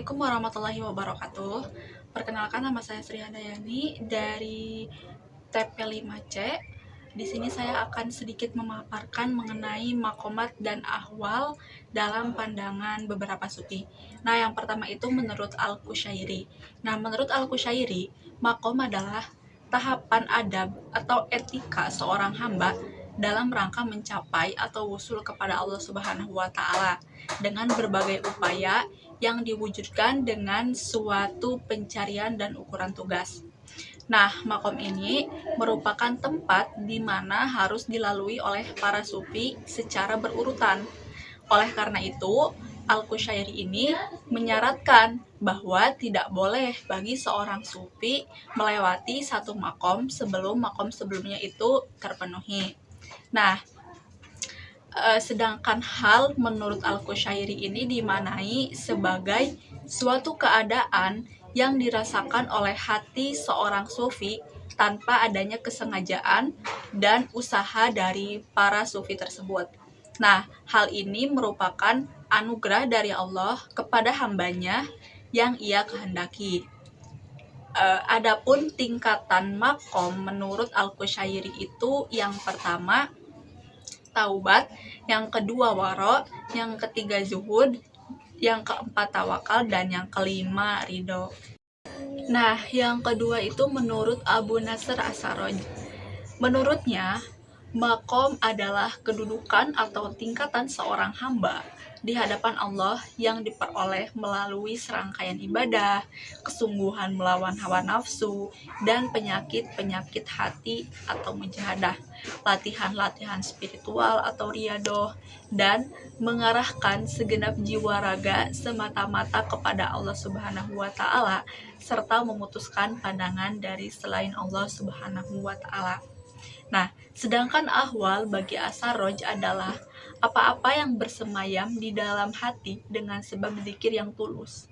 Assalamualaikum warahmatullahi wabarakatuh. Perkenalkan, nama saya Sri Handayani dari TP5C. Di sini saya akan sedikit memaparkan mengenai makomat dan ahwal dalam pandangan beberapa sufi. Nah, yang pertama itu menurut Al-Qushairi. Nah, menurut Al-Qushairi, makom adalah tahapan adab atau etika seorang hamba dalam rangka mencapai atau wusul kepada Allah Subhanahu wa Ta'ala dengan berbagai upaya yang diwujudkan dengan suatu pencarian dan ukuran tugas. Nah, makom ini merupakan tempat di mana harus dilalui oleh para sufi secara berurutan. Oleh karena itu, Al-Qushairi ini menyaratkan bahwa tidak boleh bagi seorang sufi melewati satu makom sebelum makom sebelumnya itu terpenuhi. Nah, sedangkan hal menurut Al-Qushairi ini dimaknai sebagai suatu keadaan yang dirasakan oleh hati seorang sufi tanpa adanya kesengajaan dan usaha dari para sufi tersebut. Nah, hal ini merupakan anugerah dari Allah kepada hambanya yang ia kehendaki. Adapun tingkatan makom menurut Al-Qushairi itu yang pertama taubat, yang kedua waro, yang ketiga zuhud, yang keempat tawakal, dan yang kelima ridho. Nah, yang kedua itu menurut Abu Nasr As-Sarraj. Menurutnya, makom adalah kedudukan atau tingkatan seorang hamba di hadapan Allah yang diperoleh melalui serangkaian ibadah, kesungguhan melawan hawa nafsu, dan penyakit-penyakit hati atau mujahadah, latihan-latihan spiritual atau riyadoh, dan mengarahkan segenap jiwa raga semata-mata kepada Allah Subhanahu wa Ta'ala, serta memutuskan pandangan dari selain Allah Subhanahu wa Ta'ala. Nah, sedangkan ahwal bagi As-Sarraj adalah apa-apa yang bersemayam di dalam hati dengan sebab zikir yang tulus.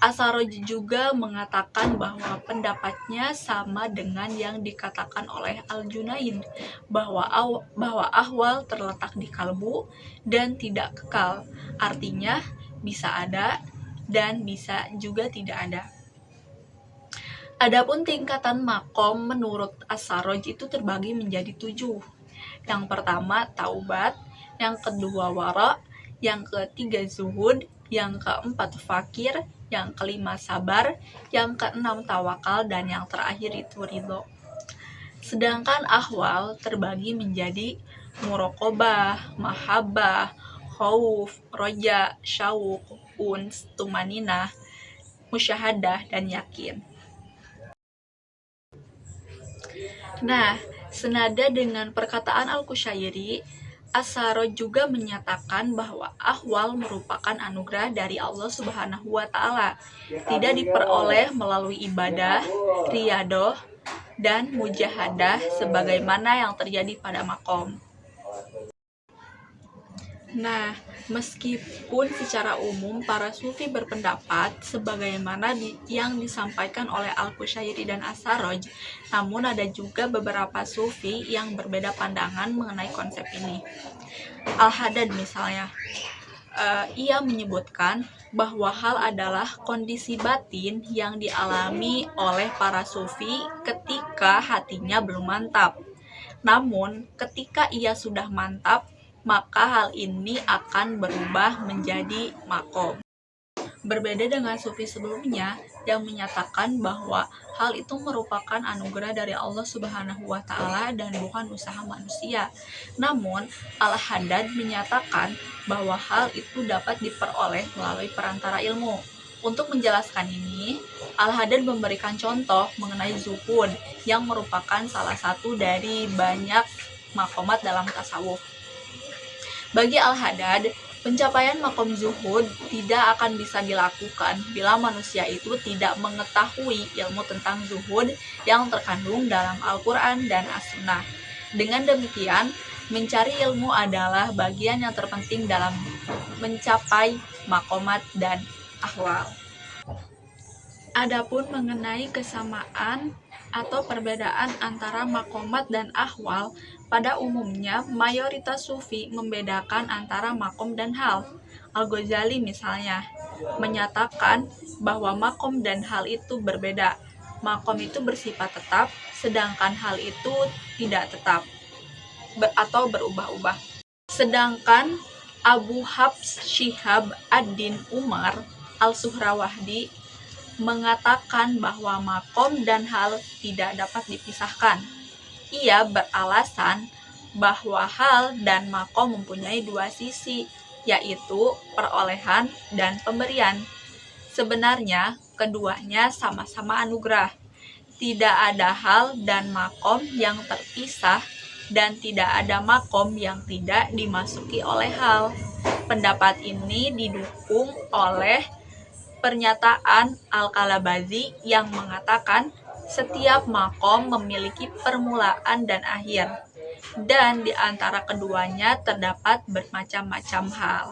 As-Sarraj juga mengatakan bahwa pendapatnya sama dengan yang dikatakan oleh Al-Junaid, bahwa ahwal terletak di kalbu dan tidak kekal. Artinya bisa ada dan bisa juga tidak ada. Adapun tingkatan makom menurut As-Sarraj itu terbagi menjadi 7. Yang pertama taubat, yang kedua wara, yang ketiga zuhud, yang keempat fakir, yang kelima sabar, yang keenam tawakal, dan yang terakhir itu ridho. Sedangkan ahwal terbagi menjadi muraqabah, mahabbah, khauf, roja, syauq, uns, tumaninah, musyahadah, dan yakin. Nah, senada dengan perkataan Al-Qushairi, As-Sarraj juga menyatakan bahwa ahwal merupakan anugerah dari Allah Subhanahu wa Ta'ala, tidak diperoleh melalui ibadah, riyadoh, dan mujahadah sebagaimana yang terjadi pada makom. Nah, meskipun secara umum para sufi berpendapat sebagaimana yang disampaikan oleh Al-Qushairi dan As-Sarraj, namun ada juga beberapa sufi yang berbeda pandangan mengenai konsep ini. Al-Haddad misalnya, ia menyebutkan bahwa hal adalah kondisi batin yang dialami oleh para sufi ketika hatinya belum mantap. Namun, ketika ia sudah mantap, maka hal ini akan berubah menjadi makom. Berbeda dengan sufi sebelumnya yang menyatakan bahwa hal itu merupakan anugerah dari Allah Subhanahu wa Ta'ala dan bukan usaha manusia. Namun, Al-Haddad menyatakan bahwa hal itu dapat diperoleh melalui perantara ilmu. Untuk menjelaskan ini, Al-Haddad memberikan contoh mengenai zuhud yang merupakan salah satu dari banyak makomat dalam tasawuf. Bagi Al-Haddad, pencapaian makom zuhud tidak akan bisa dilakukan bila manusia itu tidak mengetahui ilmu tentang zuhud yang terkandung dalam Al-Quran dan As-Sunnah. Dengan demikian, mencari ilmu adalah bagian yang terpenting dalam mencapai makomat dan ahwal. Adapun mengenai kesamaan atau perbedaan antara makomat dan ahwal, pada umumnya mayoritas sufi membedakan antara makom dan hal. Al-Ghazali misalnya menyatakan bahwa makom dan hal itu berbeda. Makom itu bersifat tetap, sedangkan hal itu tidak tetap atau berubah-ubah. Sedangkan Abu Hafs Syihab ad-Din Umar al-Suhrawahdi mengatakan bahwa makom dan hal tidak dapat dipisahkan. Ia beralasan bahwa hal dan makom mempunyai dua sisi, yaitu perolehan dan pemberian. Sebenarnya, keduanya sama-sama anugerah. Tidak ada hal dan makom yang terpisah dan tidak ada makom yang tidak dimasuki oleh hal. Pendapat ini didukung oleh pernyataan Al-Kalabazi yang mengatakan setiap makom memiliki permulaan dan akhir, dan di antara keduanya terdapat bermacam-macam hal.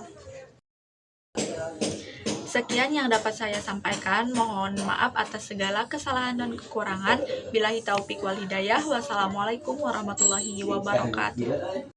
Sekian yang dapat saya sampaikan. Mohon maaf atas segala kesalahan dan kekurangan. Billahi taufik wal hidayah. Wassalamualaikum warahmatullahi wabarakatuh.